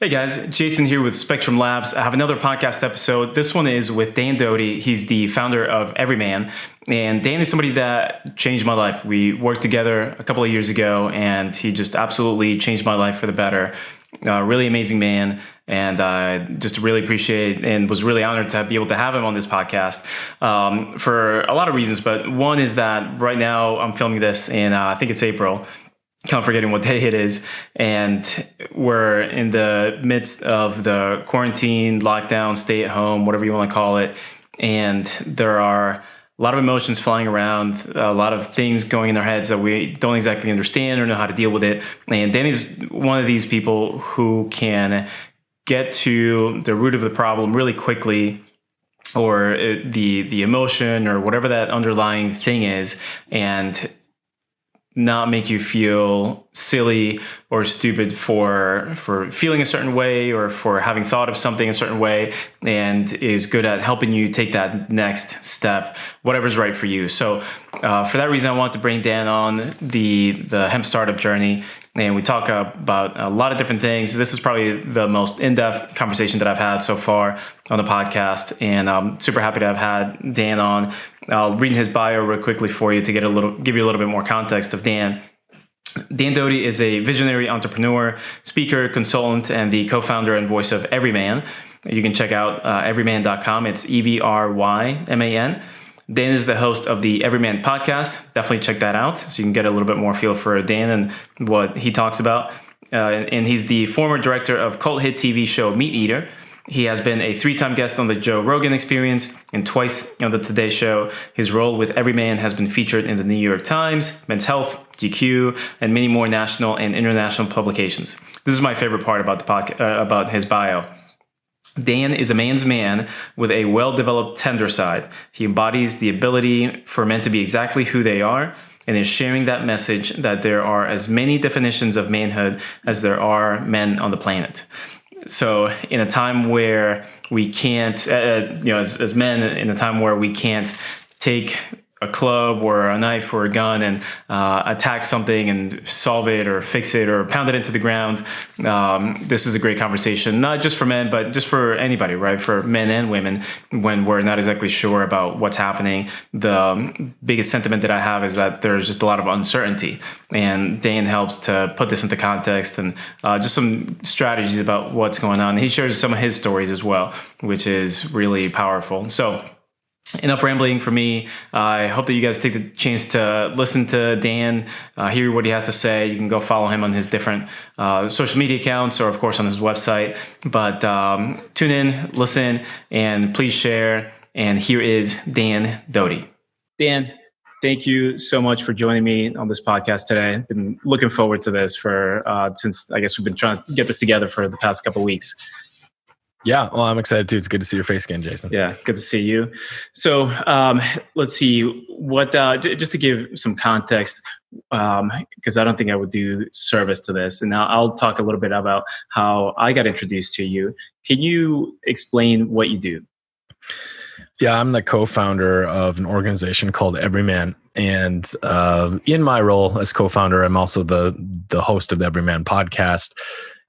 Hey guys, Jason here with Spectrum Labs. I have another podcast episode. This one is with Dan Doty. He's the founder of EVRYMAN. And Dan is somebody that changed my life. We worked together a couple of years ago and he just absolutely changed my life for the better. Really amazing man. And I just really appreciate and was really honored to be able to have him on this podcast for a lot of reasons. But one is that right now I'm filming this in, I think it's April. Kind of forgetting what day it is. And we're in the midst of the quarantine, lockdown, stay at home, whatever you want to call it. And there are a lot of emotions flying around, a lot of things going in our heads that we don't exactly understand or know how to deal with it. And Danny's one of these people who can get to the root of the problem really quickly, or the emotion or whatever that underlying thing is, and not make you feel silly or stupid for feeling a certain way or for having thought of something a certain way, and is good at helping you take that next step, whatever's right for you. So for that reason, I wanted to bring Dan on the hemp startup journey. And we talk about a lot of different things. This is probably the most in-depth conversation that I've had so far on the podcast. And I'm super happy to have had Dan on. I'll read his bio real quickly for you to give you a little bit more context of Dan. Dan Doty is a visionary entrepreneur, speaker, consultant, and the co-founder and voice of EVRYMAN. You can check out everyman.com. It's EVRYMAN. Dan is the host of the EVRYMAN podcast. Definitely check that out so you can get a little bit more feel for Dan and what he talks about. And he's the former director of cult hit TV show Meat Eater. He has been a 3-time guest on the Joe Rogan Experience and twice on the Today Show. His role with EVRYMAN has been featured in the New York Times, Men's Health, GQ, and many more national and international publications. This is my favorite part about about his bio. Dan is a man's man with a well-developed tender side. He embodies the ability for men to be exactly who they are and is sharing that message that there are as many definitions of manhood as there are men on the planet. So in a time where we can't, as men, in a time where we can't take a club or a knife or a gun and attack something and solve it or fix it or pound it into the ground. This is a great conversation, not just for men, but just for anybody, right? For men and women, when we're not exactly sure about what's happening. The biggest sentiment that I have is that there's just a lot of uncertainty, and Dan helps to put this into context and just some strategies about what's going on. He shares some of his stories as well, which is really powerful. So enough rambling for me. I hope that you guys take the chance to listen to Dan, hear what he has to say. You can go follow him on his different social media accounts or, of course, on his website. But tune in, listen, and please share. And here is Dan Doty. Dan, thank you so much for joining me on this podcast today. I've been looking forward to this since I guess we've been trying to get this together for the past couple of weeks. Yeah, well, I'm excited too. It's good to see your face again, Jason. Yeah, good to see you. So let's see what, just to give some context, because I don't think I would do service to this. And now I'll talk a little bit about how I got introduced to you. Can you explain what you do? Yeah, I'm the co-founder of an organization called EVRYMAN. And in my role as co-founder, I'm also the host of the EVRYMAN podcast.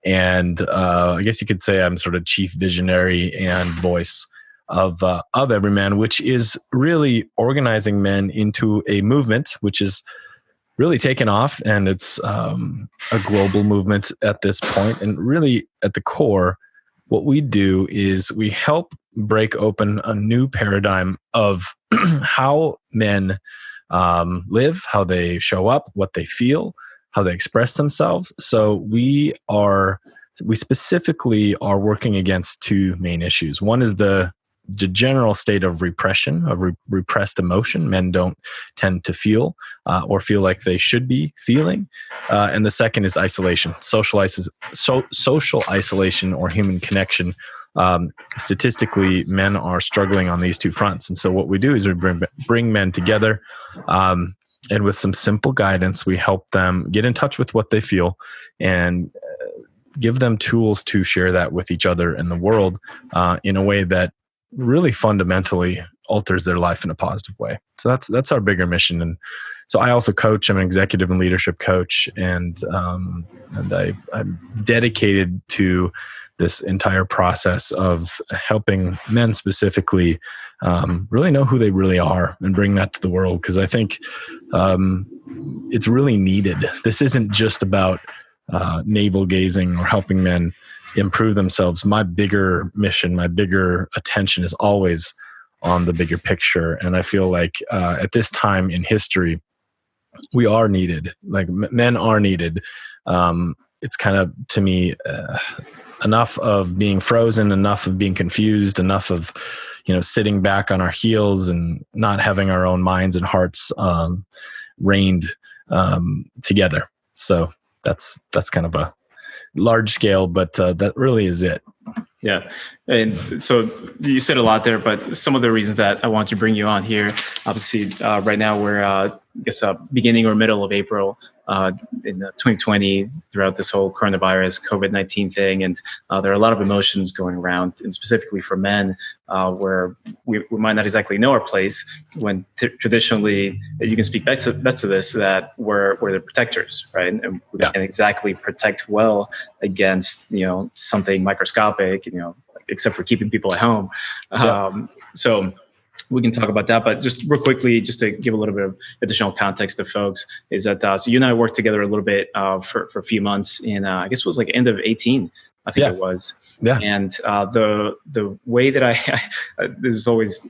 And I guess you could say I'm sort of chief visionary and voice of EVRYMAN, which is really organizing men into a movement, which is really taken off. And it's a global movement at this point. And really at the core, what we do is we help break open a new paradigm of how men live, how they show up, what they feel, how they express themselves. So we specifically are working against two main issues. One is the general state of repression, of repressed emotion. Men don't tend to feel or feel like they should be feeling. And the second is isolation, social isolation or human connection. Statistically, men are struggling on these two fronts. And so what we do is we bring men together, and with some simple guidance, we help them get in touch with what they feel and give them tools to share that with each other and the world in a way that really fundamentally alters their life in a positive way. So that's our bigger mission. And so I also coach. I'm an executive and leadership coach, and I'm dedicated to this entire process of helping men specifically really know who they really are and bring that to the world. Because I think it's really needed. This isn't just about navel gazing or helping men improve themselves. My bigger mission, my bigger attention is always on the bigger picture. And I feel like at this time in history, we are needed. Like men are needed. It's kind of, to me, enough of being frozen, enough of being confused, enough of, sitting back on our heels and not having our own minds and hearts reined together. So that's kind of a large scale, but that really is it. Yeah. And so you said a lot there, but some of the reasons that I want to bring you on here, obviously, right now we're, beginning or middle of April in 2020, throughout this whole coronavirus, COVID-19 thing. And there are a lot of emotions going around, and specifically for men, where we might not exactly know our place when traditionally, you can speak back to this, that we're the protectors, right? And we can exactly protect well against, something microscopic, except for keeping people at home. So we can talk about that, but just real quickly, just to give a little bit of additional context to folks, is that so you and I worked together a little bit for a few months in I guess it was like end of 18, I think it was. Yeah. And the way that I this is always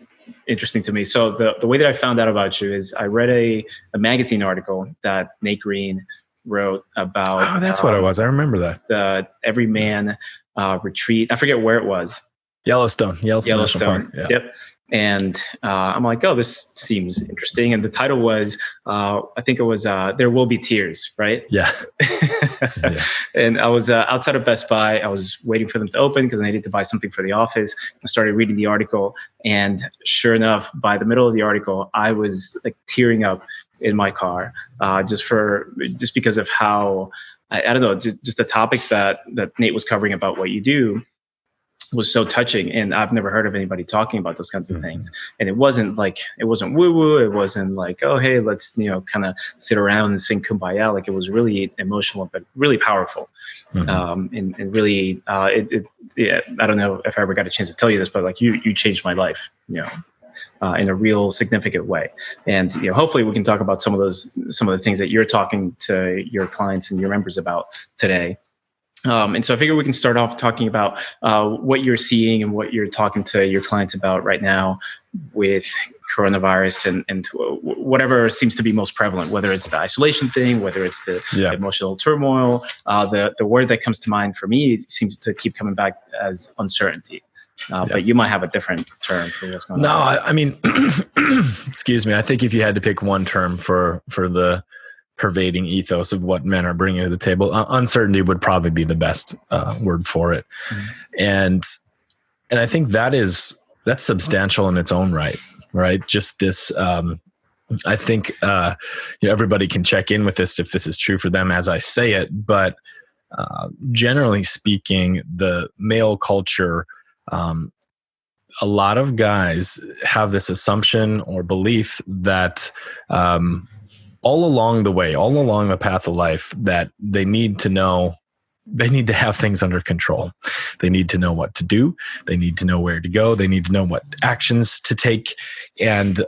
interesting to me. So the way that I found out about you is I read a magazine article that Nate Green wrote about. Oh, that's what it was. I remember that. The EVRYMAN retreat. I forget where it was. Yellowstone. National Park. Yeah. Yep. And I'm like, oh, this seems interesting. And the title was, I think it was, There Will Be Tears, right? Yeah. And I was outside of Best Buy. I was waiting for them to open because I needed to buy something for the office. I started reading the article. And sure enough, by the middle of the article, I was like tearing up in my car, just because of how, I don't know, just the topics that Nate was covering about what you do was so touching. And I've never heard of anybody talking about those kinds of things. And it wasn't woo woo. It wasn't like, oh, hey, let's, kind of sit around and sing Kumbaya. Like, it was really emotional, but really powerful. And really, I don't know if I ever got a chance to tell you this, but like you changed my life, in a real significant way. And, hopefully we can talk about some of the things that you're talking to your clients and your members about today. And so I figure we can start off talking about what you're seeing and what you're talking to your clients about right now with coronavirus and whatever seems to be most prevalent, whether it's the isolation thing, whether it's the emotional turmoil. The word that comes to mind for me seems to keep coming back as uncertainty. But you might have a different term for what's going on. No, I mean, excuse me. I think if you had to pick one term for the pervading ethos of what men are bringing to the table, uncertainty would probably be the best word for it. And I think that's substantial in its own right? Just this, I think, everybody can check in with this if this is true for them as I say it, but generally speaking, the male culture, a lot of guys have this assumption or belief that, all along the path of life, that they need to have things under control. They need to know what to do. They need to know where to go. They need to know what actions to take. And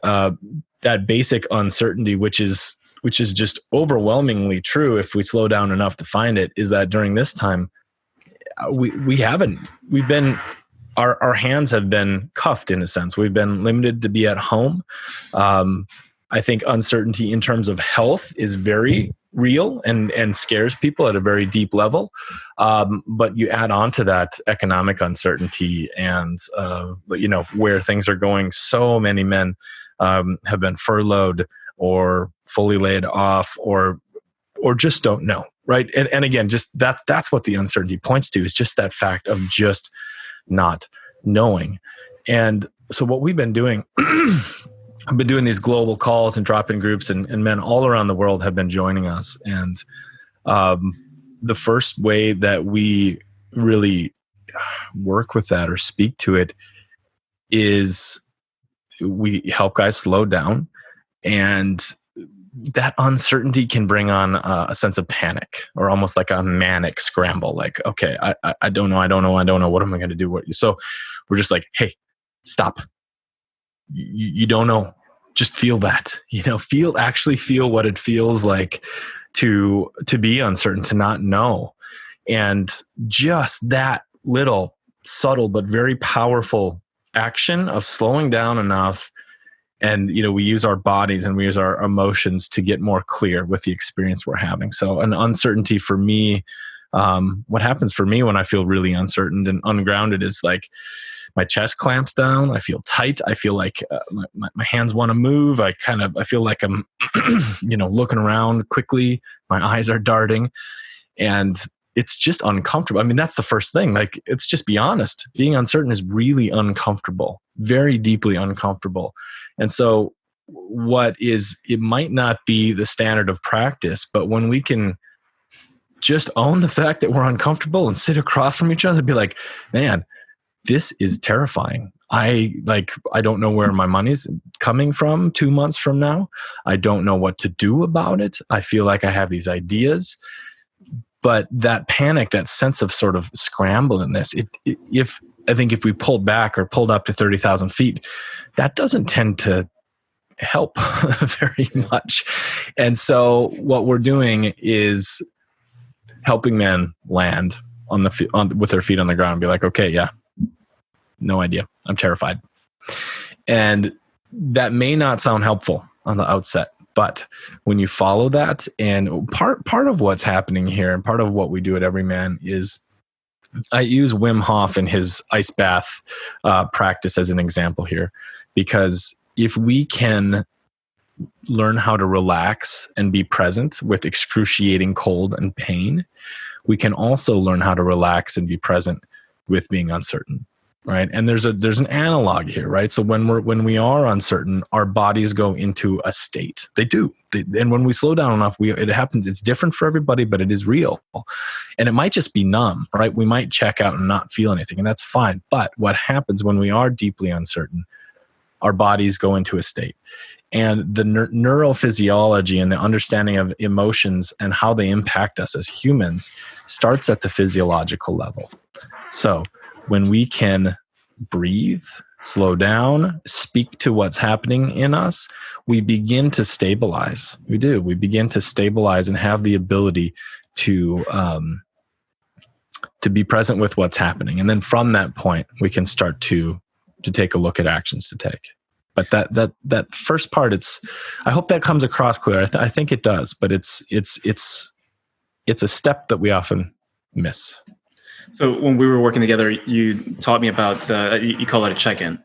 that basic uncertainty, which is just overwhelmingly true if we slow down enough to find it, is that during this time, our hands have been cuffed in a sense. We've been limited to be at home. I think uncertainty in terms of health is very real and scares people at a very deep level. But you add on to that economic uncertainty and, where things are going. So many men have been furloughed or fully laid off or just don't know. Right. And again, just that's what the uncertainty points to, is just that fact of just not knowing. And so what we've been doing, I've been doing these global calls and drop-in groups, and men all around the world have been joining us. And the first way that we really work with that or speak to it is we help guys slow down, and that uncertainty can bring on a sense of panic, or almost like a manic scramble. Like, okay, I don't know. What am I going to do? So we're just like, hey, stop. You don't know. Just feel that, actually feel what it feels like to be uncertain, to not know. And just that little subtle but very powerful action of slowing down enough. And, we use our bodies and we use our emotions to get more clear with the experience we're having. So an uncertainty for me, what happens for me when I feel really uncertain and ungrounded is like my chest clamps down. I feel tight. I feel like my hands want to move. I feel like I'm, looking around quickly. My eyes are darting, and it's just uncomfortable. I mean, that's the first thing. Like, it's just be honest. Being uncertain is really uncomfortable, very deeply uncomfortable. And so it might not be the standard of practice, but when we can just own the fact that we're uncomfortable and sit across from each other and be like, man, this is terrifying. I don't know where my money's coming from 2 months from now. I don't know what to do about it. I feel like I have these ideas. But that panic, that sense of sort of scramble in this, if we pulled back or pulled up to 30,000 feet, that doesn't tend to help very much. And so what we're doing is helping men land with their feet on the ground and be like, okay, yeah, no idea. I'm terrified. And that may not sound helpful on the outset. But when you follow that, and part of what's happening here, and part of what we do at EVRYMAN is, I use Wim Hof and his ice bath practice as an example here, because if we can learn how to relax and be present with excruciating cold and pain, we can also learn how to relax and be present with being uncertain. Right. And there's an analog here, right? So when we are uncertain, our bodies go into a state. They do. And when we slow down enough, it happens. It's different for everybody, but it is real. And it might just be numb, right? We might check out and not feel anything, and that's fine. But what happens when we are deeply uncertain, our bodies go into a state. And the neurophysiology and the understanding of emotions and how they impact us as humans starts at the physiological level. So when we can breathe, slow down, speak to what's happening in us, we begin to stabilize. We do. We begin to stabilize and have the ability to be present with what's happening. And then from that point, we can start to take a look at actions to take. But that first part, I hope that comes across clear. I think it does, but it's a step that we often miss. So when we were working together, you taught me about you call it a check-in.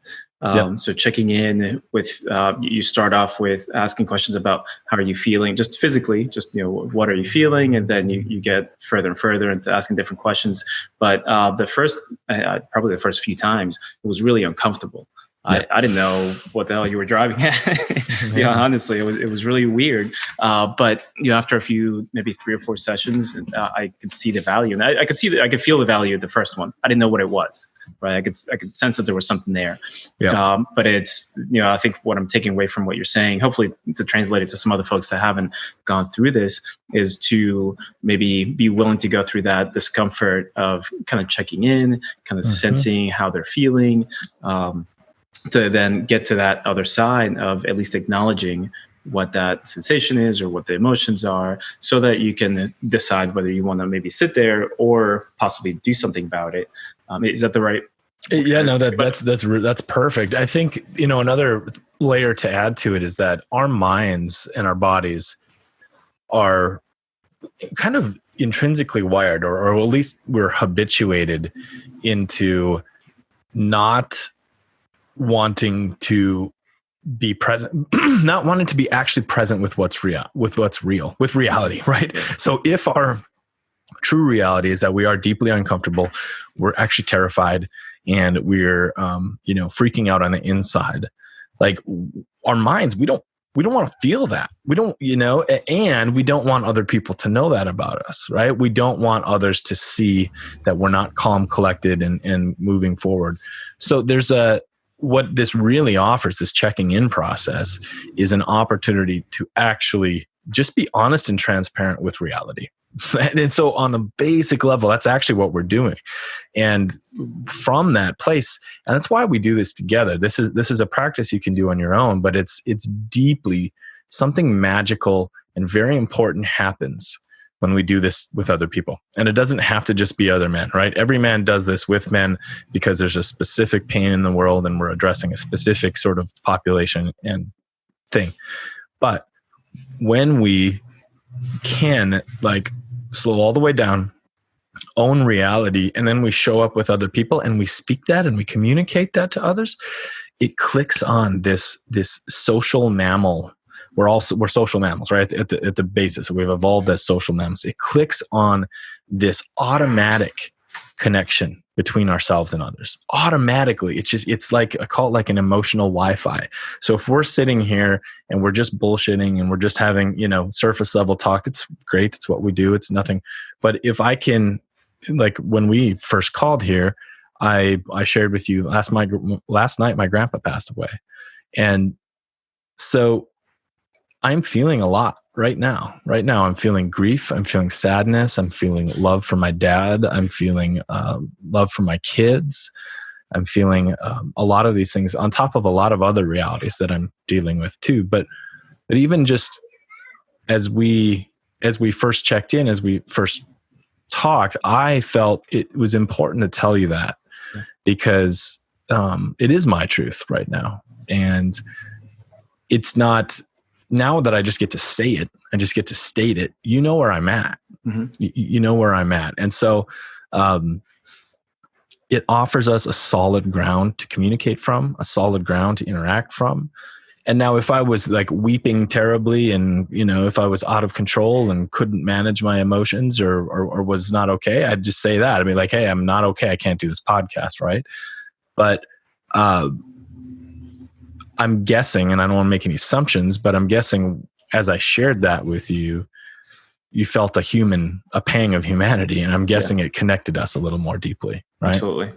Yep. So checking in with, you start off with asking questions about how are you feeling, just physically, just, what are you feeling? And then you get further and further into asking different questions. But probably the first few times, it was really uncomfortable. Yeah. I didn't know what the hell you were driving at. Honestly, it was really weird. But after a few, maybe 3 or 4 sessions, I could see the value, and I could feel the value of the first one. I didn't know what it was, right? I could sense that there was something there. Yeah. But it's I think what I'm taking away from what you're saying, hopefully to translate it to some other folks that haven't gone through this, is to maybe be willing to go through that discomfort of kind of checking in, kind of sensing how they're feeling. To then get to that other side of at least acknowledging what that sensation is or what the emotions are, so that you can decide whether you want to maybe sit there or possibly do something about it. Is that the right? Yeah, no, that's perfect. I think, another layer to add to it is that our minds and our bodies are kind of intrinsically wired, or at least we're habituated into not wanting to be present, not wanting to be actually present with what's real, with reality, right? So if our true reality is that we are deeply uncomfortable, we're actually terrified, and we're freaking out on the inside, like our minds, we don't want to feel that. We don't, and we don't want other people to know that about us, right? We don't want others to see that we're not calm, collected, and moving forward. So there's what this really offers, this checking in process, is an opportunity to actually just be honest and transparent with reality. And so on the basic level, that's actually what we're doing. And from that place, and that's why we do this together. This is a practice you can do on your own, but it's deeply something magical and very important happens when we do this with other people. And it doesn't have to just be other men, right? Every man does this with men because there's a specific pain in the world and we're addressing a specific sort of population and thing. But when we can slow all the way down, own reality, and then we show up with other people and we speak that and we communicate that to others, it clicks on this social mammal. We're social mammals, right? At the basis, we've evolved as social mammals. It clicks on this automatic connection between ourselves and others. Automatically, it's like, I call it like an emotional Wi-Fi. So if we're sitting here and we're just bullshitting and we're just having, surface level talk, it's great. It's what we do. It's nothing. But if I can, like when we first called here, I shared with you last night, my grandpa passed away. And so I'm feeling a lot right now. Right now, I'm feeling grief. I'm feeling sadness. I'm feeling love for my dad. I'm feeling love for my kids. I'm feeling a lot of these things on top of a lot of other realities that I'm dealing with too. But even just as we first checked in, as we first talked, I felt it was important to tell you that because it is my truth right now, and it's not. Now that I just get to say it, I just get to state it, you know where I'm at. Mm-hmm. You know where I'm at. And so it offers us a solid ground to communicate from, a solid ground to interact from. And now if I was like weeping terribly and, if I was out of control and couldn't manage my emotions or was not okay, I'd just say that. I'd be like, hey, I'm not okay. I can't do this podcast, right? But I'm guessing, and I don't want to make any assumptions, but I'm guessing as I shared that with you, you felt a pang of humanity. And I'm guessing it connected us a little more deeply, right? Absolutely.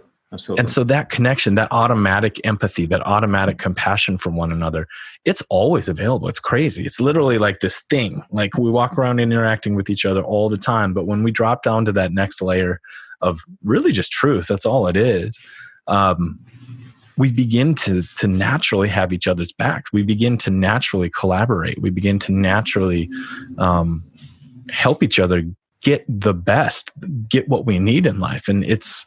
And so that connection, that automatic empathy, that automatic compassion for one another, it's always available. It's crazy. It's literally like this thing. Like we walk around interacting with each other all the time. But when we drop down to that next layer of really just truth, that's all it is. We begin to naturally have each other's backs. We begin to naturally collaborate. We begin to naturally help each other get the best, get what we need in life. And to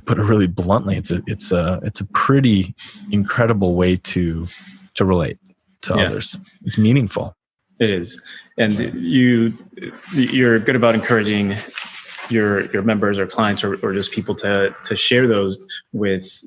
put it really bluntly, it's a pretty incredible way to relate to others. It's meaningful. It is. And you're good about encouraging your members or clients or just people to share those with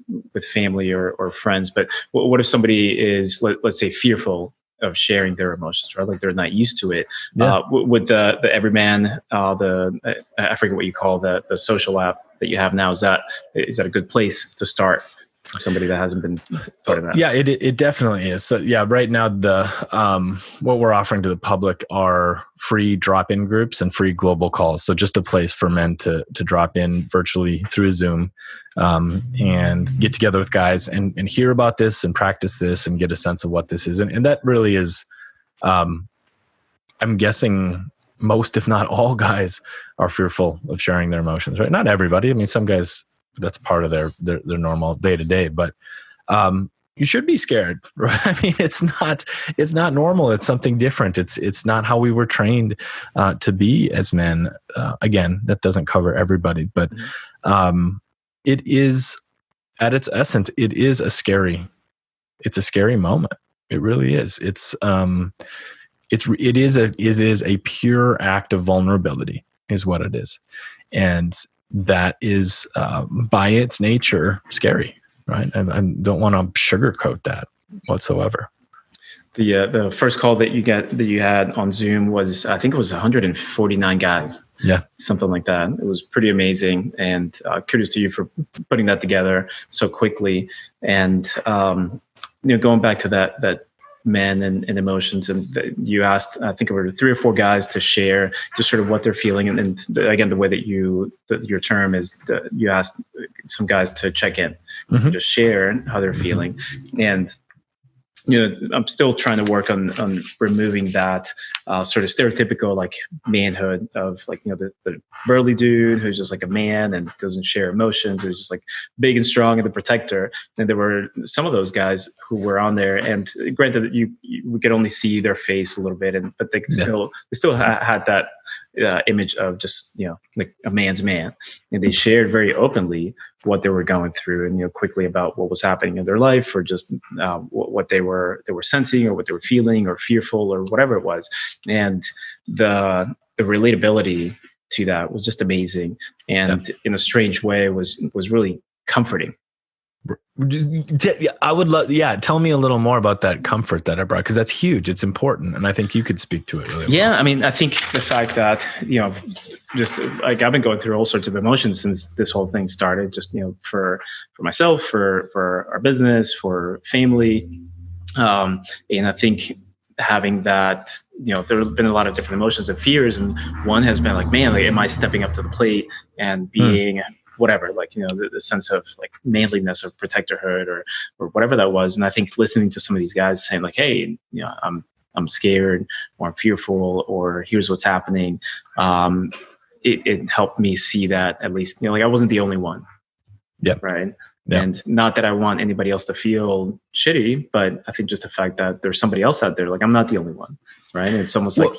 family or friends. But what if somebody is, let's say, fearful of sharing their emotions, right? Like they're not used to it. Yeah. With the EVRYMAN, I forget what you call the social app that you have now, is that a good place to start for somebody that hasn't been part of that? Yeah, it definitely is. So yeah, right now what we're offering to the public are free drop-in groups and free global calls. So just a place for men to drop in virtually through Zoom and get together with guys and hear about this and practice this and get a sense of what this is. And that really is, I'm guessing most, if not all guys are fearful of sharing their emotions, right? Not everybody. I mean, some guys, that's part of their normal day to day, but you should be scared, right? I mean, it's not normal. It's something different. It's not how we were trained to be as men. Again, that doesn't cover everybody, but it is, at its essence, it is a scary moment. It really is. It is a pure act of vulnerability, is what it is, and that is by its nature scary, right? I don't want to sugarcoat that whatsoever. The first call that you had on Zoom was, I think it was 149 guys. Yeah, something like that. It was pretty amazing, and kudos to you for putting that together so quickly. And going back to that men and emotions, and you asked, I think it were 3 or 4 guys to share just sort of what they're feeling, and again, the way that your term is, you asked some guys to check in, Mm-hmm. just share how they're feeling. And I'm still trying to work on removing that sort of stereotypical like manhood of like, the burly dude who's just like a man and doesn't share emotions. Who's just like big and strong and the protector. And there were some of those guys who were on there, and granted we could only see their face a little bit, but they still had that image of just, like a man's man. And they shared very openly what they were going through, and quickly about what was happening in their life, or just what they were sensing, or what they were feeling, or fearful, or whatever it was. And the relatability to that was just amazing, and in a strange way was really comforting. I would love, tell me a little more about that comfort that I brought, because that's huge. It's important, and I think you could speak to it really well. I mean, I think the fact that just like I've been going through all sorts of emotions since this whole thing started. Just for myself, for our business, for family, and I think having that, there have been a lot of different emotions and fears, and one has been like, man, like, am I stepping up to the plate and being whatever, like, the sense of like manliness or protectorhood or whatever that was. And I think listening to some of these guys saying like, hey, I'm scared, or I'm fearful, or here's what's happening. It helped me see that at least, like I wasn't the only one. Yeah. Right. Yeah. And not that I want anybody else to feel shitty, but I think just the fact that there's somebody else out there, like I'm not the only one. Right. And it's almost like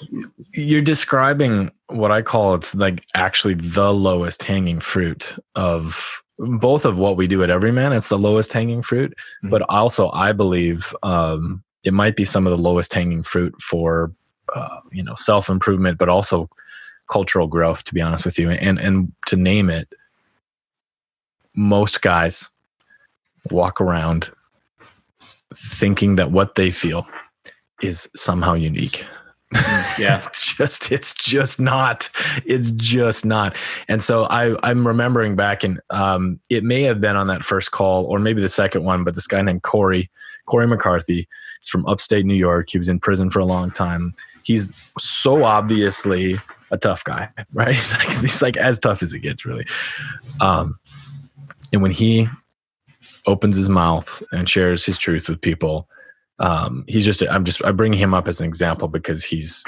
you're describing what I call, it's like actually the lowest hanging fruit of both of what we do at Everyman. It's the lowest hanging fruit, but also I believe it might be some of the lowest hanging fruit for, self-improvement, but also cultural growth, to be honest with you. And to name it, most guys walk around thinking that what they feel is somehow unique. Yeah. It's just not. And so I'm remembering back, and it may have been on that first call or maybe the second one, but this guy named Corey McCarthy is from upstate New York. He was in prison for a long time. He's so obviously a tough guy, right? He's like as tough as it gets, really. And when he opens his mouth and shares his truth with people, I bring him up as an example because he's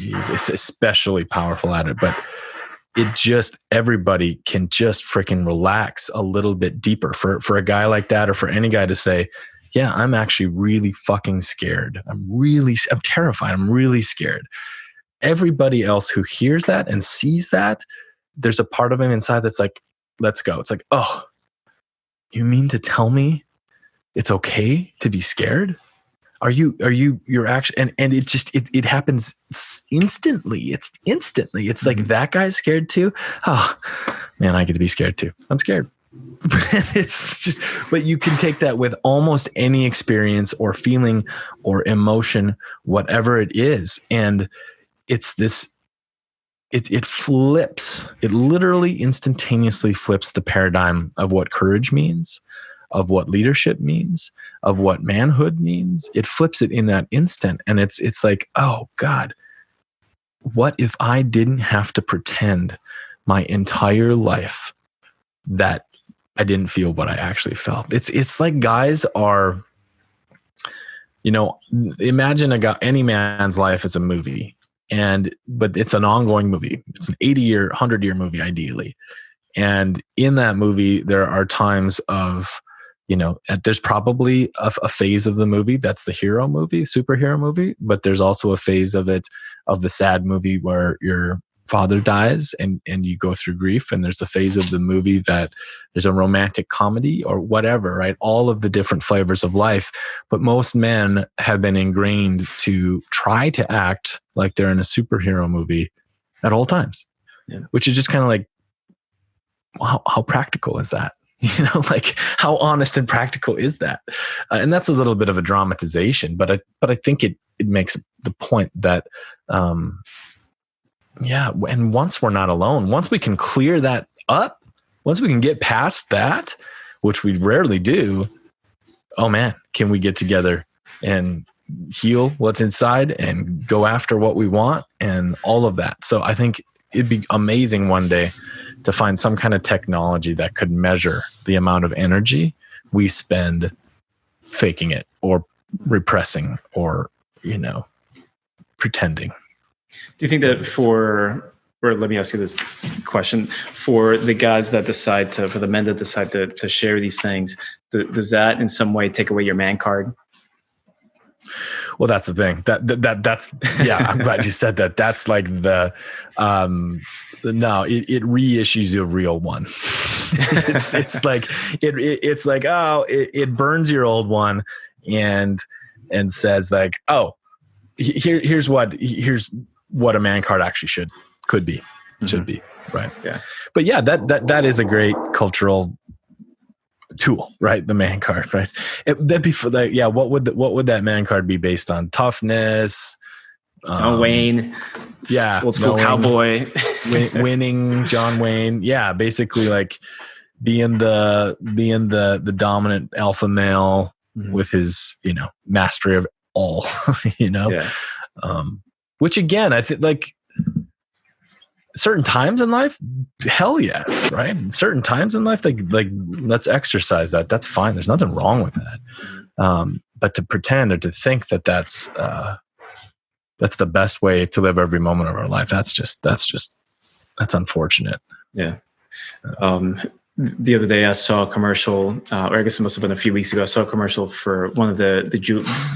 especially powerful at it. But everybody can just freaking relax a little bit deeper for a guy like that, or for any guy to say, yeah, I'm actually really fucking scared. I'm terrified. I'm really scared. Everybody else who hears that and sees that, there's a part of him inside that's like, let's go. It's like, oh, you mean to tell me it's okay to be scared? You're actually, and it happens instantly. It's like that guy's scared too. Oh man, I get to be scared too. I'm scared. It's just, but you can take that with almost any experience or feeling or emotion, whatever it is. And it's this, it flips, it literally instantaneously flips the paradigm of what courage means, of what leadership means, of what manhood means. It flips it in that instant. And it's like, oh God, what if I didn't have to pretend my entire life that I didn't feel what I actually felt? It's like guys are, imagine any man's life as a movie. But it's an ongoing movie. It's an 80-year, 100-year movie, ideally. And in that movie, there are times of, there's probably a phase of the movie that's the hero movie, superhero movie, but there's also a phase of the sad movie where your father dies and you go through grief. And there's the phase of the movie that there's a romantic comedy or whatever, right? All of the different flavors of life. But most men have been ingrained to try to act like they're in a superhero movie at all times, which is just kind of like, how practical is that? Like how honest and practical is that? And that's a little bit of a dramatization, but I think it makes the point that, and once we're not alone, once we can clear that up, once we can get past that, which we rarely do, oh man, can we get together and heal what's inside and go after what we want and all of that. So I think it'd be amazing one day to find some kind of technology that could measure the amount of energy we spend faking it or repressing or, pretending. Do you think that or let me ask you this question, for the guys that decide to, for the men that decide to share these things, does that in some way take away your man card? Well, that's the thing. That's yeah. I'm glad you said that. That's like no, it reissues a real one. it's like it's like, oh, it burns your old one and says like, oh, here's what a man card actually could be, should be, right? Yeah. But yeah, that is a great cultural tool, right? The man card, right? That'd be for like, yeah. What would that man card be based on? Toughness, John Wayne, yeah, old school cowboy, winning, John Wayne, yeah. Basically, like being the dominant alpha male with his mastery of all, Yeah. Which again, I think like certain times in life, hell yes, right? Certain times in life, like let's exercise that. That's fine. There's nothing wrong with that. But to pretend or to think that that's the best way to live every moment of our life, that's unfortunate. Yeah. The other day I saw a commercial, or I guess it must have been a few weeks ago. I saw a commercial for one of the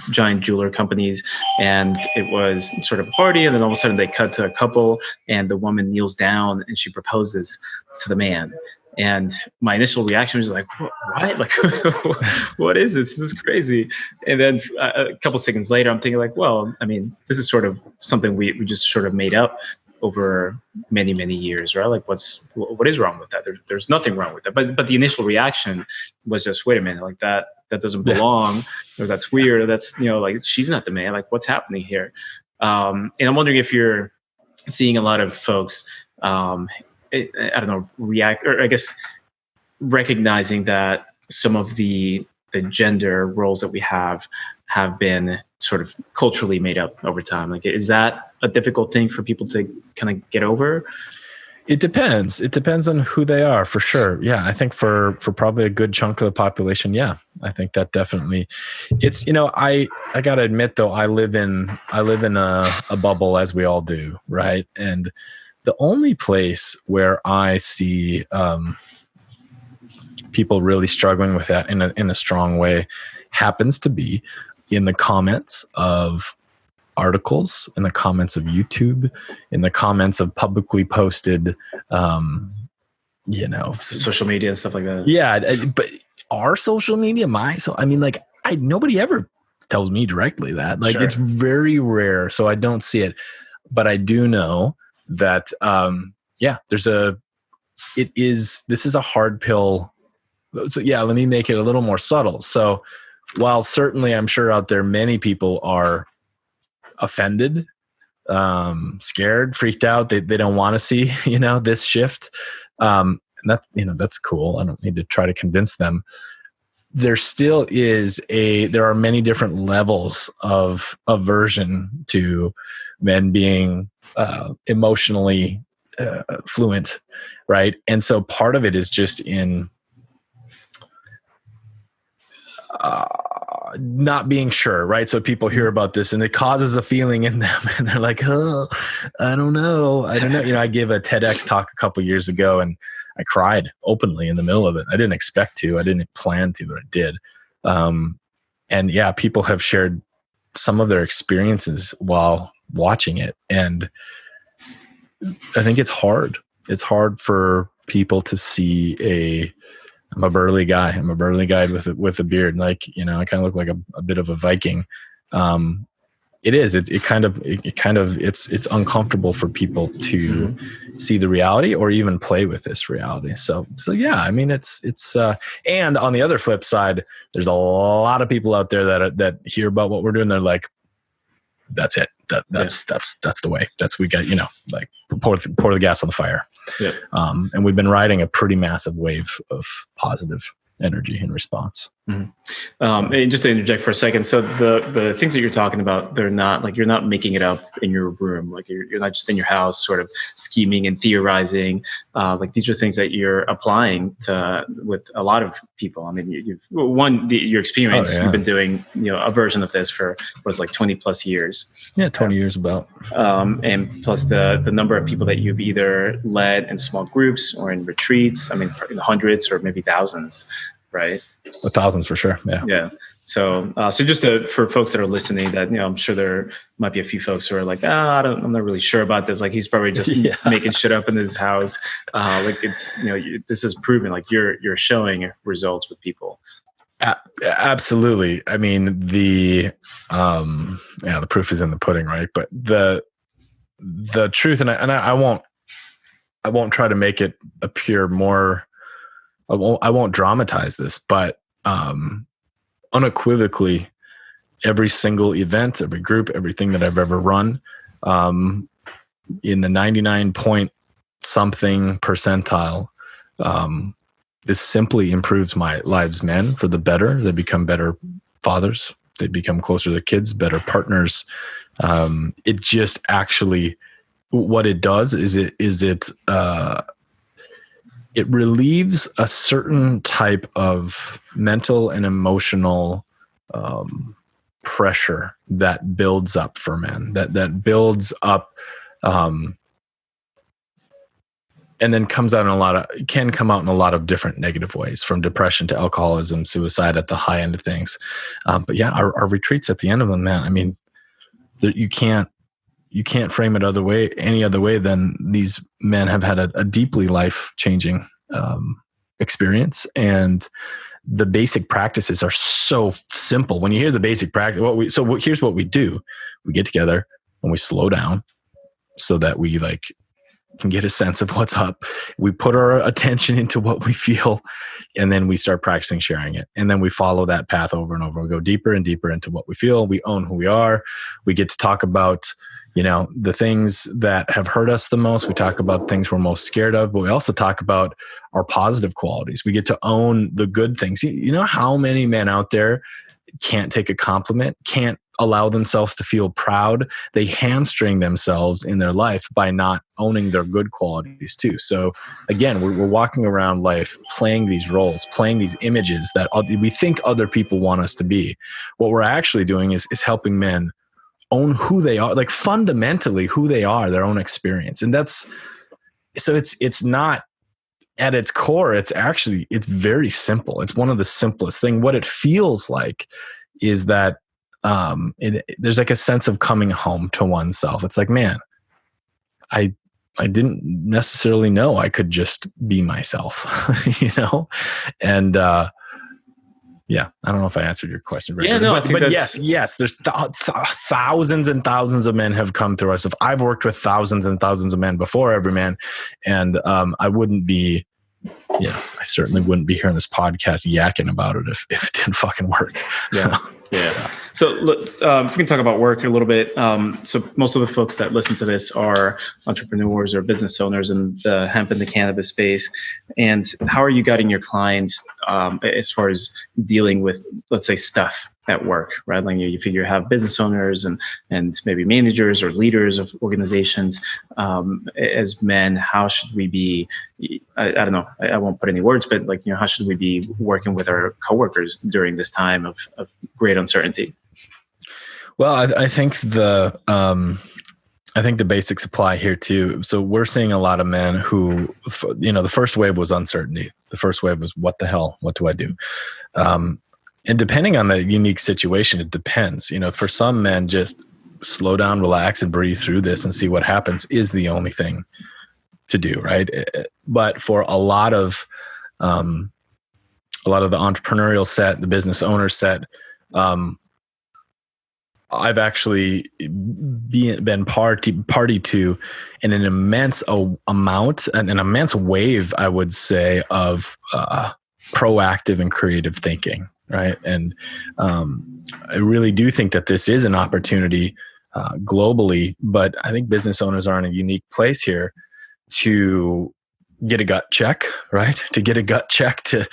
giant jeweler companies, and it was sort of a party. And then all of a sudden they cut to a couple, and the woman kneels down and she proposes to the man. And my initial reaction was like, what? Like, what is this? This is crazy. And then a couple seconds later, I'm thinking like, well, I mean, this is sort of something we just sort of made up over many, many years, right? Like what is wrong with that? There's nothing wrong with that. But the initial reaction was just, wait a minute, like that doesn't belong, or that's weird, or that's, like she's not the man, like what's happening here? And I'm wondering if you're seeing a lot of folks, I don't know, react, or I guess recognizing that some of the gender roles that we have been sort of culturally made up over time. Like, is that a difficult thing for people to kind of get over? It depends. It depends on who they are, for sure. Yeah, I think for probably a good chunk of the population, yeah, I think that definitely. It's I gotta admit though, I live in a bubble, as we all do, right? And the only place where I see people really struggling with that in a strong way happens to be in the comments of articles, in the comments of YouTube, in the comments of publicly posted, social media and stuff like that. Yeah, but our social media, nobody ever tells me directly that. Like, sure. It's very rare, so I don't see it. But I do know that, this is a hard pill. So yeah, let me make it a little more subtle. So while certainly I'm sure out there many people are offended, scared, freaked out, they don't want to see, this shift. And that's cool. I don't need to try to convince them. There still there are many different levels of aversion to men being emotionally fluent, right? And so part of it is just in not being sure, right? So people hear about this and it causes a feeling in them, and they're like, "Oh, I don't know." I gave a TEDx talk a couple years ago, and I cried openly in the middle of it. I didn't expect to. I didn't plan to, but I did. And yeah, people have shared some of their experiences while watching it, and I think it's hard. It's hard for people to see I'm a burly guy. I'm a burly guy with a beard. Like, I kind of look like a bit of a Viking. It is. It's uncomfortable for people to see the reality or even play with this reality. So yeah. I mean, it's and on the other flip side, there's a lot of people out there that hear about what we're doing. They're like, that's it. That's the way. We got, like pour the gas on the fire. Yeah. And we've been riding a pretty massive wave of positive energy in response. Mhm. And just to interject for a second, so the things that you're talking about, they're not like, you're not making it up in your room. Like you're not just in your house, sort of scheming and theorizing. Like these are things that you're applying to with a lot of people. I mean, your experience. Oh, yeah. You've been doing a version of this for was like 20 plus years. Yeah, 20 years about. And plus the number of people that you've either led in small groups or in retreats. I mean, in hundreds or maybe thousands, right? Thousands for sure. Yeah. Yeah. So just for folks that are listening, that I'm sure there might be a few folks who are like, I'm not really sure about this. Like he's probably just making shit up in his house. Like it's this is proven. Like you're showing results with people. Absolutely. I mean the proof is in the pudding, right? But the truth, and I won't try to make it appear more. I won't dramatize this, but unequivocally, every single event, every group, everything that I've ever run, in the 99 point something percentile, this simply improves my lives men for the better. They become better fathers. They become closer to their kids, better partners. It just actually, what it does is it relieves a certain type of mental and emotional pressure that builds up for men, that builds up, and then comes out can come out in a lot of different negative ways, from depression to alcoholism, suicide at the high end of things. But yeah, our retreats at the end of them, man, I mean, you can't frame it any other way than these men have had a deeply life-changing experience. And the basic practices are so simple. When you hear the basic practice, here's what we do. We get together and we slow down so that we can get a sense of what's up. We put our attention into what we feel, and then we start practicing sharing it. And then we follow that path over and over. We go deeper and deeper into what we feel. We own who we are. We get to talk about the things that have hurt us the most. We talk about things we're most scared of, but we also talk about our positive qualities. We get to own the good things. You know how many men out there can't take a compliment, can't allow themselves to feel proud? They hamstring themselves in their life by not owning their good qualities too. So again, we're walking around life playing these roles, playing these images that we think other people want us to be. What we're actually doing is helping men own who they are, like fundamentally who they are, their own experience. And it's not at its core, it's very simple. It's one of the simplest things. What it feels like is that there's like a sense of coming home to oneself. It's like, man, I didn't necessarily know I could just be myself, and yeah, I don't know if I answered your question. Very good. But yes, there's thousands and thousands of men have come through us. If I've worked with thousands and thousands of men before EVRYMAN, and I certainly wouldn't be here on this podcast yakking about it if it didn't fucking work. Yeah. Yeah. So let's, if we can talk about work a little bit. So most of the folks that listen to this are entrepreneurs or business owners in the hemp and the cannabis space. And how are you guiding your clients as far as dealing with, let's say, stuff at work, right? Like you figure you have business owners and maybe managers or leaders of organizations. As men, how should we be, I don't know, I won't put any words, but how should we be working with our coworkers during this time of great uncertainty? Well, I think the basics apply here too. So we're seeing a lot of men who, the first wave was uncertainty. The first wave was, what the hell? What do I do? And depending on the unique situation, it depends. For some men, just slow down, relax, and breathe through this and see what happens is the only thing to do, right? But for a lot of the entrepreneurial set, the business owner set, I've actually been party to an immense amount, an immense wave, I would say, of proactive and creative thinking, right? And I really do think that this is an opportunity globally, but I think business owners are in a unique place here to get a gut check, right? To get a gut check to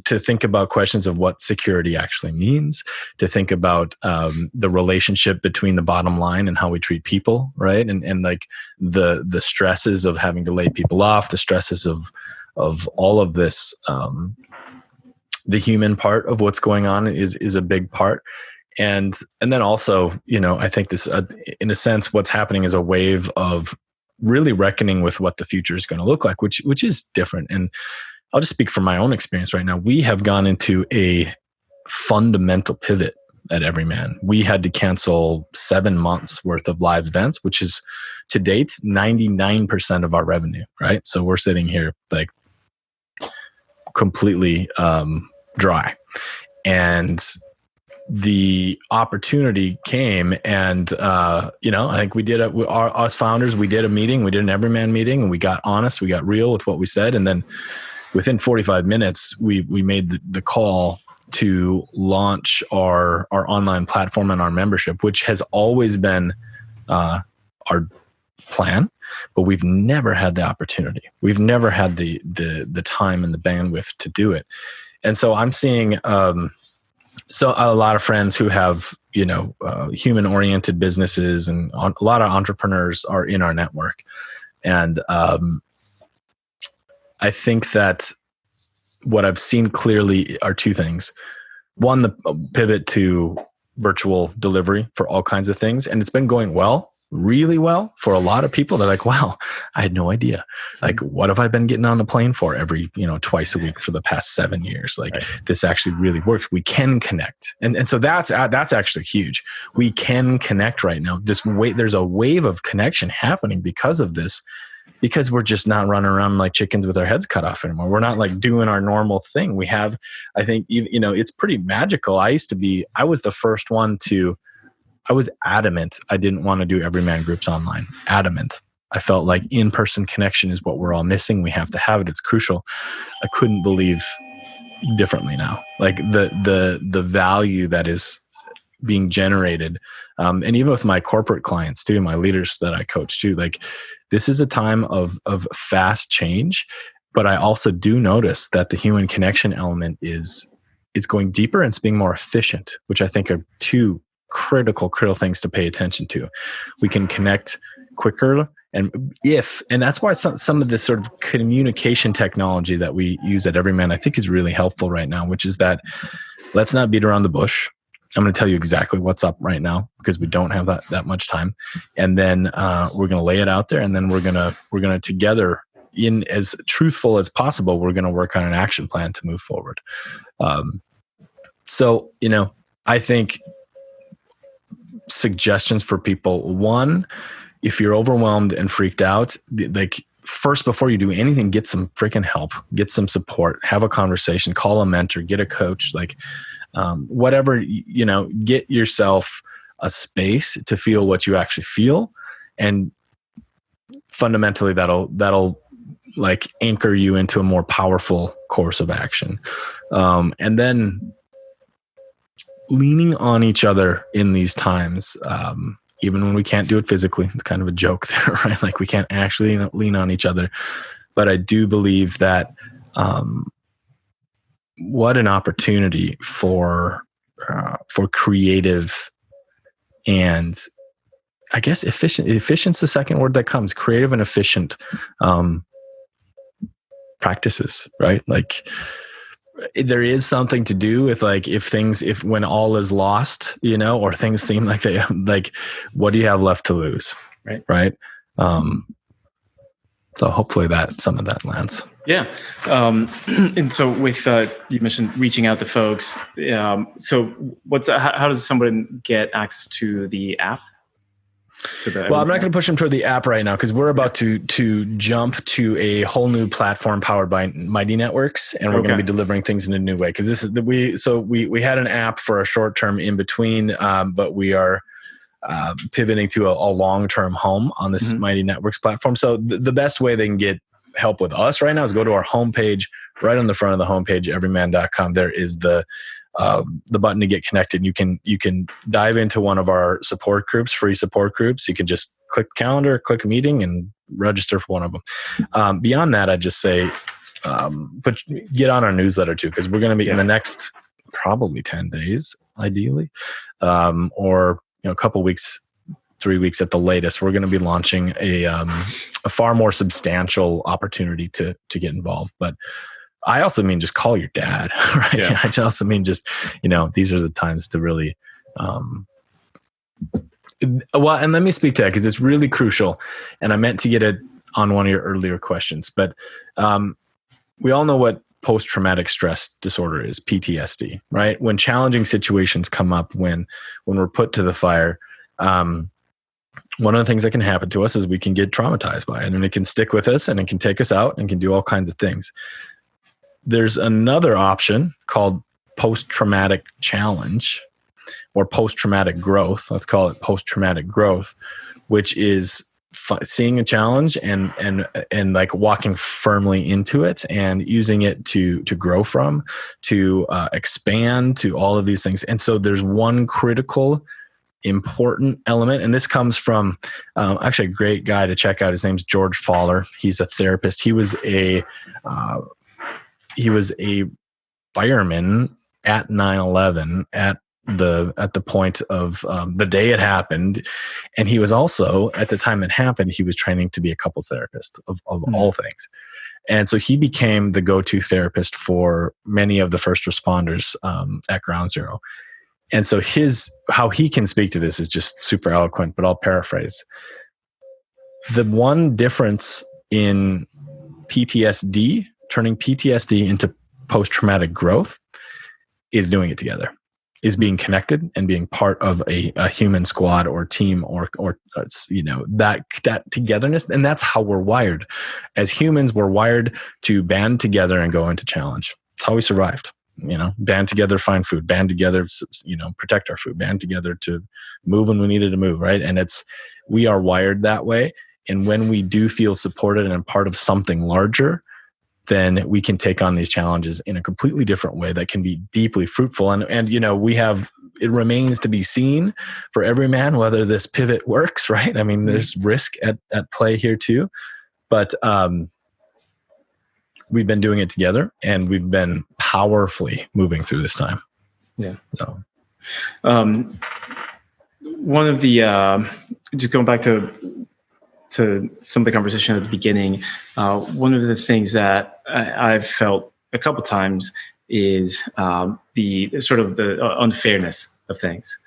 think about questions of what security actually means, to think about the relationship between the bottom line and how we treat people, right? And like the stresses of having to lay people off, the stresses of all of this. The human part of what's going on is a big part. And then also, I think this, in a sense, what's happening is a wave of really reckoning with what the future is going to look like, which is different. And I'll just speak from my own experience right now. We have gone into a fundamental pivot at EVRYMAN. We had to cancel 7 months worth of live events, which is to date 99% of our revenue, right? So we're sitting here like completely dry. And the opportunity came, and I think we did us founders, we did a meeting, we did an EVRYMAN meeting, and we got honest, we got real with what we said, and then within 45 minutes, we made the call to launch our online platform and our membership, which has always been our plan, but we've never had the opportunity. We've never had the time and the bandwidth to do it, and so I'm seeing. So a lot of friends who have, human-oriented businesses, and a lot of entrepreneurs are in our network. And I think that what I've seen clearly are two things. One, the pivot to virtual delivery for all kinds of things. And it's been going well, really well for a lot of people. They're like, wow, I had no idea. Like, what have I been getting on a plane for every, twice a week for the past 7 years? Like, right. This actually really works. We can connect. And so that's actually huge. We can connect right now. There's a wave of connection happening because of this, because we're just not running around like chickens with our heads cut off anymore. We're not like doing our normal thing. We have, I think, it's pretty magical. I was the first one I was adamant I didn't want to do EVRYMAN groups online. Adamant. I felt like in-person connection is what we're all missing. We have to have it. It's crucial. I couldn't believe differently now. Like the value that is being generated. And even with my corporate clients too, my leaders that I coach too, like this is a time of fast change. But I also do notice that the human connection element is going deeper and it's being more efficient, which I think are two critical things to pay attention to. We can connect quicker, and that's why some of this sort of communication technology that we use at EVRYMAN I think is really helpful right now, which is that let's not beat around the bush. I'm going to tell you exactly what's up right now because we don't have that much time, and then we're going to lay it out there, and then we're going to together, in as truthful as possible, we're going to work on an action plan to move forward. So I think suggestions for people. One, if you're overwhelmed and freaked out, like first, before you do anything, get some freaking help, get some support, have a conversation, call a mentor, get a coach, like whatever, get yourself a space to feel what you actually feel. And fundamentally that'll like anchor you into a more powerful course of action. And then leaning on each other in these times, even when we can't do it physically. It's kind of a joke there, right? Like we can't actually lean on each other. But I do believe that what an opportunity for creative and I guess efficient. Efficient's the second word that comes. Creative and efficient practices, right? Like there is something to do with like if when all is lost, or things seem like they like, what do you have left to lose? Right. So hopefully some of that lands. Yeah. And so with you mentioned reaching out to folks. So how does someone get access to the app? Well, I'm not going to push them toward the app right now because we're about to jump to a whole new platform powered by Mighty Networks, and we're going to be delivering things in a new way. Because we had an app for a short term in between, but we are pivoting to a long term home on this Mighty Networks platform. So the best way they can get help with us right now is go to our homepage. Right on the front of the homepage, everyman.com. There is the button to get connected. You can dive into one of our support groups, free support groups. You can just click calendar, click a meeting, and register for one of them. Beyond that, I'd just say, get on our newsletter too, because we're going to be in the next probably 10 days, ideally, or a couple weeks, 3 weeks at the latest. We're going to be launching a far more substantial opportunity to get involved. But I also mean just call your dad, right? Yeah. I also mean just these are the times to really. Well, and let me speak to that because it's really crucial. And I meant to get it on one of your earlier questions, but we all know what post-traumatic stress disorder is, PTSD, right? When challenging situations come up, when we're put to the fire, one of the things that can happen to us is we can get traumatized by it, and it can stick with us, and it can take us out, and can do all kinds of things. There's another option called post-traumatic challenge, or post-traumatic growth. Let's call it post-traumatic growth, which is seeing a challenge and like walking firmly into it and using it to grow from, to expand, to all of these things. And so there's one critical, important element, and this comes from actually a great guy to check out. His name's George Fowler. He's a therapist. He was a fireman at 9/11 at the point of the day it happened, and he was also, at the time it happened, he was training to be a couples therapist of all things. And so he became the go-to therapist for many of the first responders at Ground Zero. And so how he can speak to this is just super eloquent, but I'll paraphrase. The one difference in PTSD, turning PTSD into post-traumatic growth, is doing it together, is being connected and being part of a human squad or team or that togetherness. And that's how we're wired. As humans, we're wired to band together and go into challenge. It's how we survived. Band together, find food, band together, protect our food, band together to move when we needed to move, right? And we are wired that way. And when we do feel supported and part of something larger, then we can take on these challenges in a completely different way that can be deeply fruitful. And it remains to be seen for EVRYMAN whether this pivot works, right? I mean, there's risk at play here too, but we've been doing it together, and we've been powerfully moving through this time. Yeah. So, one of the just going back to some of the conversation at the beginning, one of the things that I've felt a couple times is the sort of the unfairness of things.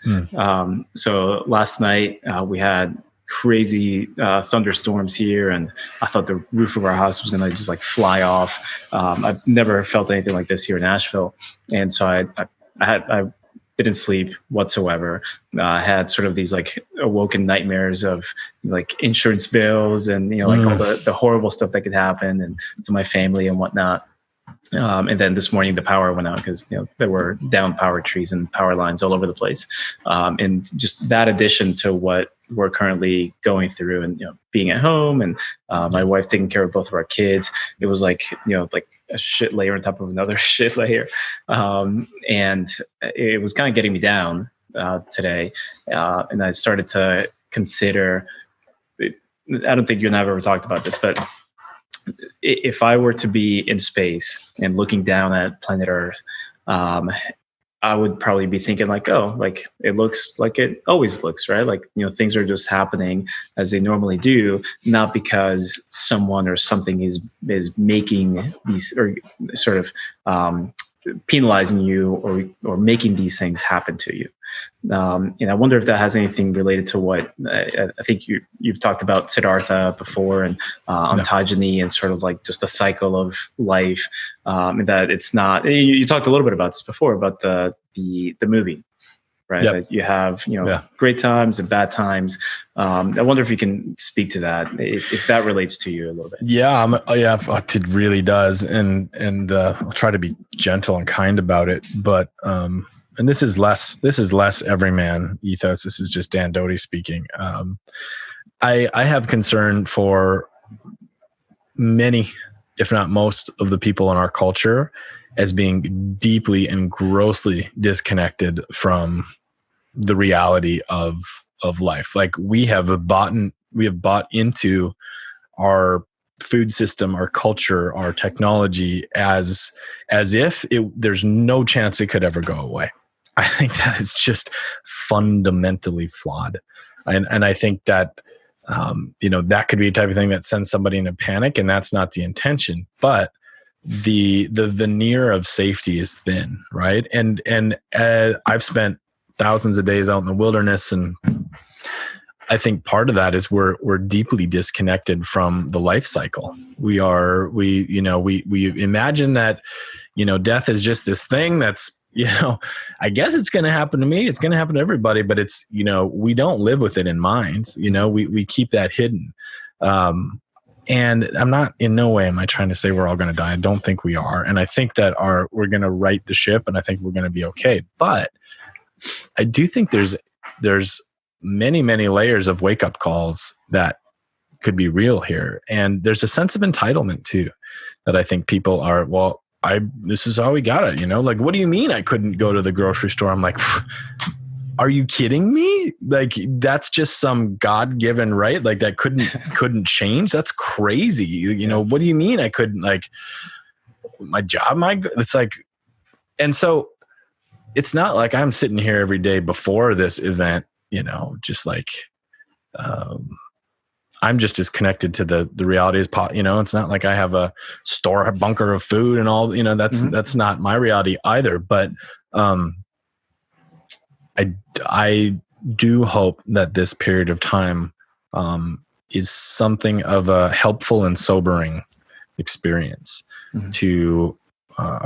So last night we had crazy thunderstorms here, and I thought the roof of our house was going to just like fly off. I've never felt anything like this here in Nashville, and so I didn't sleep whatsoever. I had sort of these like awoken nightmares of like insurance bills and like all the horrible stuff that could happen and to my family and whatnot. And then this morning the power went out because there were down power trees and power lines all over the place. And just that addition to what we're currently going through, and being at home and my wife taking care of both of our kids, it was like like a shit layer on top of another shit layer, and it was kind of getting me down today. And I started to consider. I don't think you and I have ever talked about this, but if I were to be in space and looking down at planet Earth, I would probably be thinking like, oh, like it looks like it always looks, right? Like, things are just happening as they normally do, not because someone or something is making these or sort of penalizing you or making these things happen to you. And I wonder if that has anything related to what I think you've talked about Siddhartha before, and ontogeny, and sort of like just a cycle of life. And that it's not. You talked a little bit about this before about the movie, right? Yep. That you have great times and bad times. I wonder if you can speak to that, if that relates to you a little bit. Yeah, it really does, and I'll try to be gentle and kind about it, but. And this is less EVRYMAN ethos. This is just Dan Doty speaking. I have concern for many, if not most, of the people in our culture as being deeply and grossly disconnected from the reality of life. Like we have bought into our food system, our culture, our technology as if there's no chance it could ever go away. I think that is just fundamentally flawed. And I think that, that could be a type of thing that sends somebody into panic, and that's not the intention. But the veneer of safety is thin, right? And I've spent thousands of days out in the wilderness, and I think part of that is we're deeply disconnected from the life cycle. We imagine that, death is just this thing that's, I guess it's going to happen to me. It's going to happen to everybody, but it's, we don't live with it in mind. We keep that hidden. And I'm not, in no way am I trying to say we're all going to die. I don't think we are. And I think that we're going to right the ship, and I think we're going to be okay. But I do think there's many, many layers of wake-up calls that could be real here. And there's a sense of entitlement too, that I think people are, this is how we got it, like, what do you mean I couldn't go to the grocery store? I'm like, are you kidding me? Like, that's just some God-given right? Like, that couldn't change. That's crazy. What do you mean I couldn't, like, my job, it's like, and so it's not like I'm sitting here every day before this event, just like, I'm just as connected to the reality as it's not like I have a bunker of food and all, that's not my reality either. But, I do hope that this period of time, is something of a helpful and sobering experience to,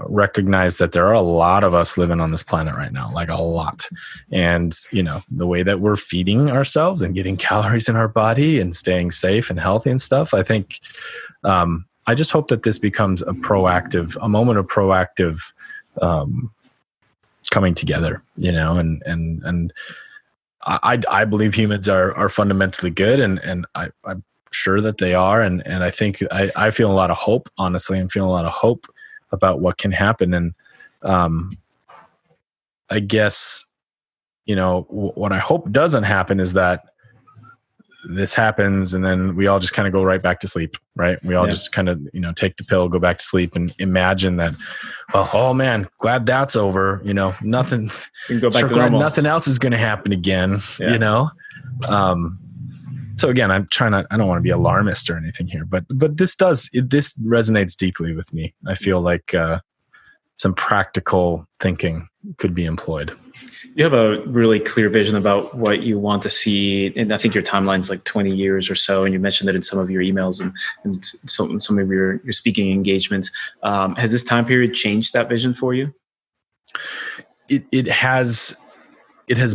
recognize that there are a lot of us living on this planet right now, like a lot. And, the way that we're feeding ourselves and getting calories in our body and staying safe and healthy and stuff, I think, I just hope that this becomes a moment of proactive, coming together, and I believe humans are fundamentally good, and I'm sure that they are. And I think I feel a lot of hope, honestly. I'm feeling a lot of hope about what can happen. And I guess, what I hope doesn't happen is that this happens and then we all just kind of go right back to sleep, right? We all just kind of, take the pill, go back to sleep, and imagine that, well, oh man, glad that's over. Nothing, we can go back to normal. Nothing else is going to happen again, So again, I don't want to be alarmist or anything here, but this resonates deeply with me. I feel like some practical thinking could be employed. You have a really clear vision about what you want to see. And I think your timeline's like 20 years or so. And you mentioned that in some of your emails and some of your speaking engagements. Has this time period changed that vision for you? It has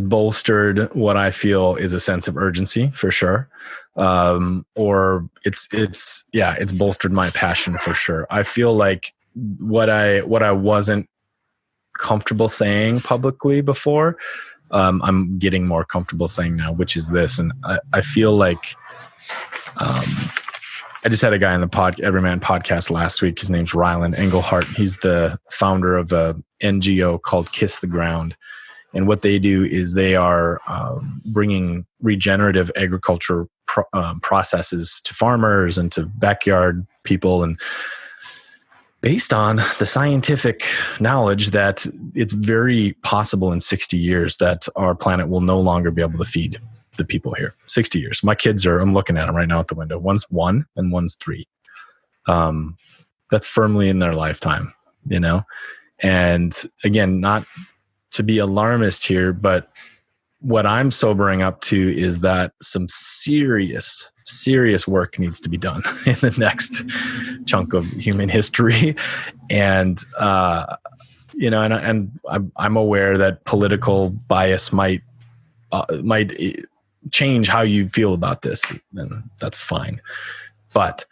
bolstered what I feel is a sense of urgency, for sure. Or it's bolstered my passion, for sure. I feel like what I wasn't comfortable saying publicly before, I'm getting more comfortable saying now, which is this. And I feel like, I just had a guy on the Everyman podcast last week. His name's Ryland Engelhart. He's the founder of a NGO called Kiss the Ground. And what they do is they are bringing regenerative agriculture processes to farmers and to backyard people, and based on the scientific knowledge that it's very possible in 60 years that our planet will no longer be able to feed the people here. 60 years. My kids I'm looking at them right now at the window. One's 1 and one's 3. That's firmly in their lifetime, And again, not to be alarmist here, but what I'm sobering up to is that some serious work needs to be done in the next chunk of human history. And, and I'm aware that political bias might change how you feel about this, and that's fine. But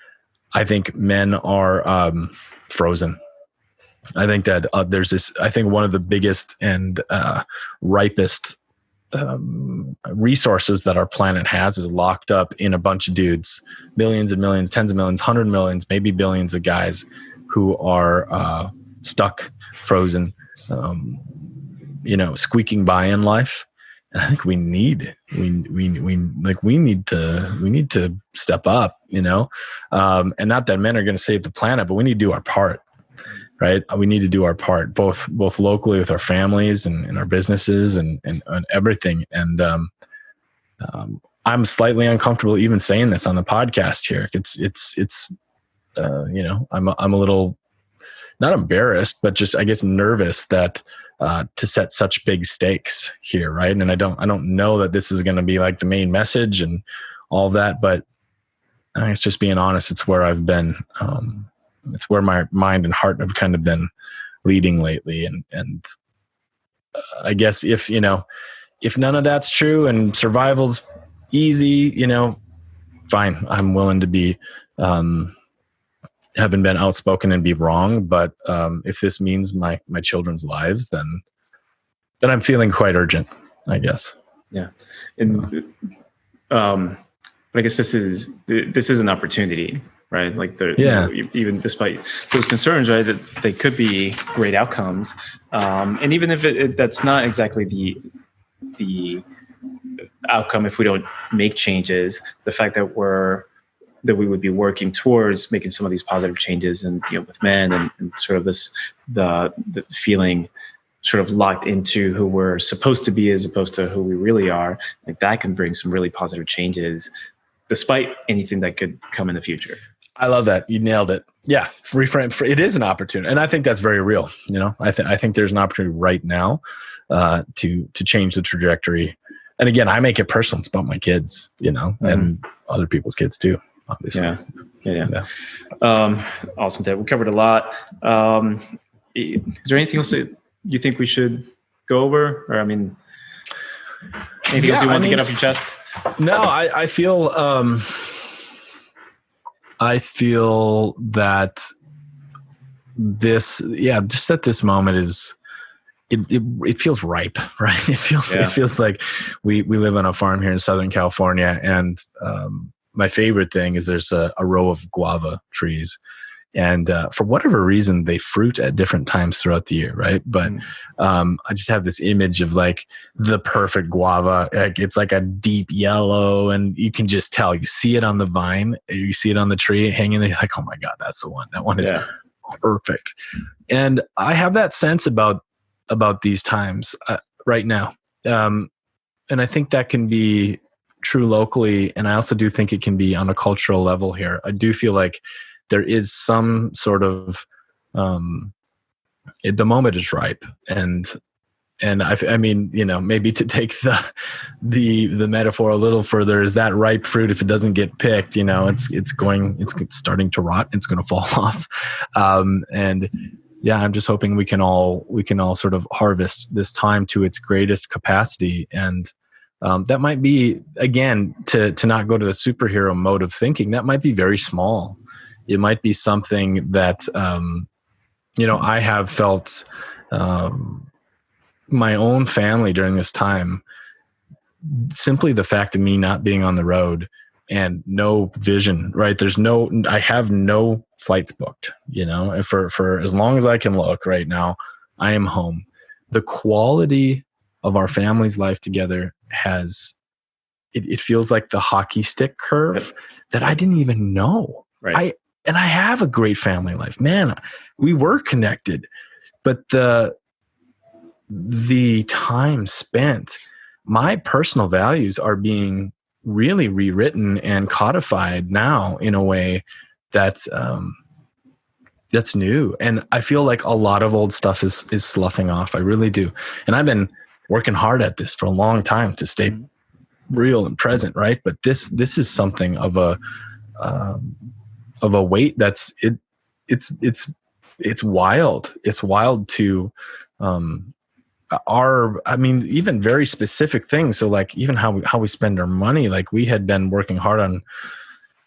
I think men are frozen. I think that there's this, I think one of the biggest and ripest resources that our planet has is locked up in a bunch of dudes, millions and millions, tens of millions, 100 millions, maybe billions of guys who are stuck, frozen, squeaking by in life. And I think we need to step up, and not that men are going to save the planet, but we need to do our part, right? We need to do our part, both locally with our families and our businesses and everything. And I'm slightly uncomfortable even saying this on the podcast here. It's I'm a little, not embarrassed, but just, I guess, nervous that to set such big stakes here, right? And I don't know that this is going to be like the main message and all of that, but I guess just being honest, it's where I've been. It's where my mind and heart have kind of been leading lately, and I guess if none of that's true and survival's easy, fine. I'm willing to be. Haven't been outspoken and be wrong, but if this means my children's lives, then I'm feeling quite urgent, I guess. Yeah, and but I guess this is an opportunity, right? Like even despite those concerns, right, that they could be great outcomes, and even if that's not exactly the outcome, if we don't make changes, the fact that we would be working towards making some of these positive changes, and with men and sort of the feeling sort of locked into who we're supposed to be as opposed to who we really are, like that can bring some really positive changes despite anything that could come in the future. I love that. You nailed it. Yeah. Reframe. It is an opportunity. And I think that's very real. I think there's an opportunity right now to change the trajectory. And again, I make it personal. It's about my kids, and other people's kids too. Obviously. Yeah. Awesome, Ted. We covered a lot. Is there anything else that you think we should go over? Or, anything else you want to get off your chest? No, I feel that this, just at this moment is, it feels ripe, right? It feels like we live on a farm here in Southern California, and my favorite thing is there's a row of guava trees, and for whatever reason they fruit at different times throughout the year, right? But I just have this image of like the perfect guava. Like, it's like a deep yellow, and you can just tell. You see it on the vine, you see it on the tree hanging there. You're like, oh my God, that's the one. That one is perfect. And I have that sense about these times right now, and I think that can be true locally, and I also do think it can be on a cultural level here. I do feel like there is some sort of the moment is ripe, and I mean, maybe to take the metaphor a little further, is that ripe fruit, if it doesn't get picked, it's starting to rot, it's going to fall off, and I'm just hoping we can all sort of harvest this time to its greatest capacity. And that might be, again, to not go to the superhero mode of thinking, that might be very small. It might be something that, I have felt my own family during this time, simply the fact of me not being on the road and no vision, right? I have no flights booked, and for as long as I can look right now, I am home. The quality of our family's life together it feels like the hockey stick curve that I didn't even know. Right. I have a great family life, man. We were connected, but the time spent, my personal values are being really rewritten and codified now in a way that's new. And I feel like a lot of old stuff is sloughing off. I really do. And I've been working hard at this for a long time to stay real and present, right? But this is something of a weight that's it's wild. It's wild to even very specific things. So like even how we spend our money, like we had been working hard on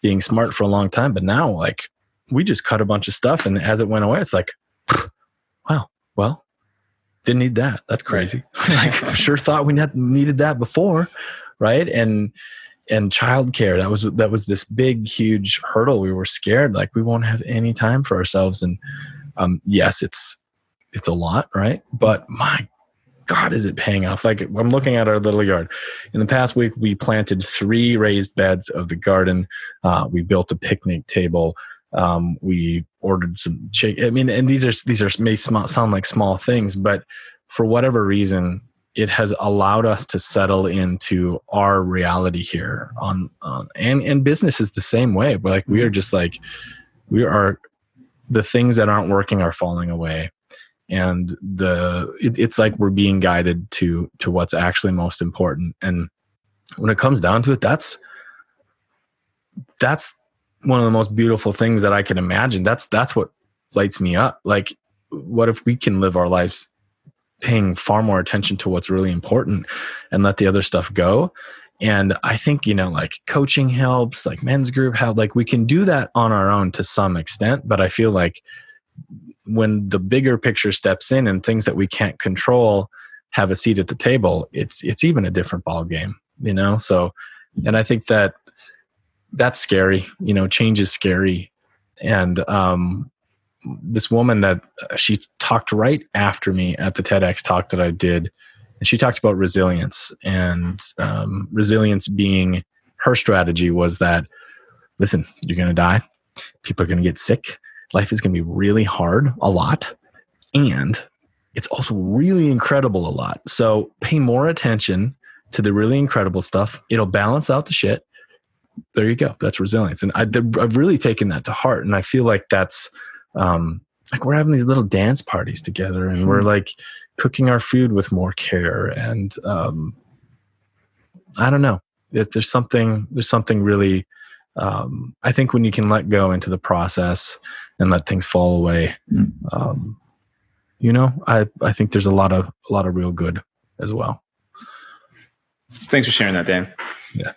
being smart for a long time, but now like we just cut a bunch of stuff, and as it went away, it's like, wow, well, didn't need that. That's crazy. Like, I sure thought we needed that before, right? And childcare, that was this big, huge hurdle. We were scared, like we won't have any time for ourselves. And yes, it's a lot, right? But my God, is it paying off? Like, I'm looking at our little yard. In the past week, we planted 3 raised beds of the garden. We built a picnic table. We ordered some chicken. I mean, and these may sound like small things, but for whatever reason, it has allowed us to settle into our reality here and business is the same way. We're like, the things that aren't working are falling away. And it's like we're being guided to what's actually most important. And when it comes down to it, that's one of the most beautiful things that I can imagine. That's what lights me up. Like, what if we can live our lives paying far more attention to what's really important and let the other stuff go? And I think, like coaching helps, like men's group help, like we can do that on our own to some extent. But I feel like when the bigger picture steps in and things that we can't control have a seat at the table, it's even a different ball game, So, and I think that's scary. Change is scary. And this woman that she talked right after me at the TEDx talk that I did, and she talked about resilience, and resilience being her strategy was that, listen, you're going to die. People are going to get sick. Life is going to be really hard a lot. And it's also really incredible a lot. So pay more attention to the really incredible stuff. It'll balance out the shit. There you go. That's resilience. And I've really taken that to heart. And I feel like that's like we're having these little dance parties together, and we're like cooking our food with more care. And I don't know. There's something really, I think when you can let go into the process and let things fall away, I think there's a lot of real good as well. Thanks for sharing that, Dan. Yeah.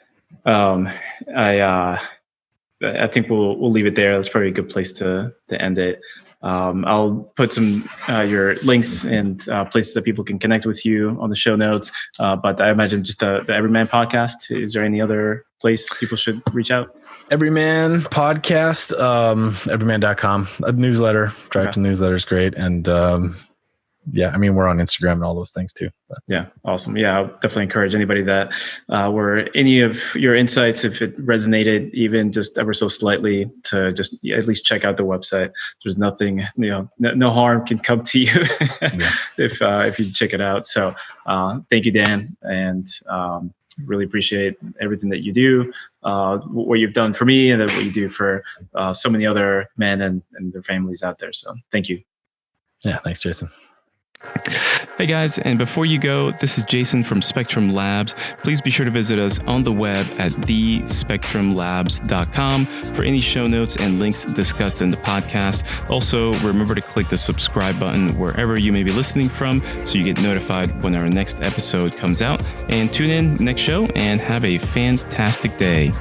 I think we'll leave it there. That's probably a good place to end it. I'll put some your links and places that people can connect with you on the show notes. But I imagine just the Everyman podcast. Is there any other place people should reach out? Everyman podcast, everyman.com, a newsletter. Drive to newsletter is great. And yeah, I mean, we're on Instagram and all those things too. But. Yeah. Awesome. Yeah. I'll definitely encourage anybody that were any of your insights, if it resonated even just ever so slightly, to just at least check out the website. There's nothing, no harm can come to you if you check it out. So thank you, Dan. And really appreciate everything that you do, what you've done for me, and then what you do for so many other men and their families out there. So thank you. Yeah. Thanks, Jason. Hey guys, and before you go, this is Jason from Spectrum Labs. Please be sure to visit us on the web at thespectrumlabs.com for any show notes and links discussed in the podcast. Also, remember to click the subscribe button wherever you may be listening from so you get notified when our next episode comes out. And tune in next show and have a fantastic day.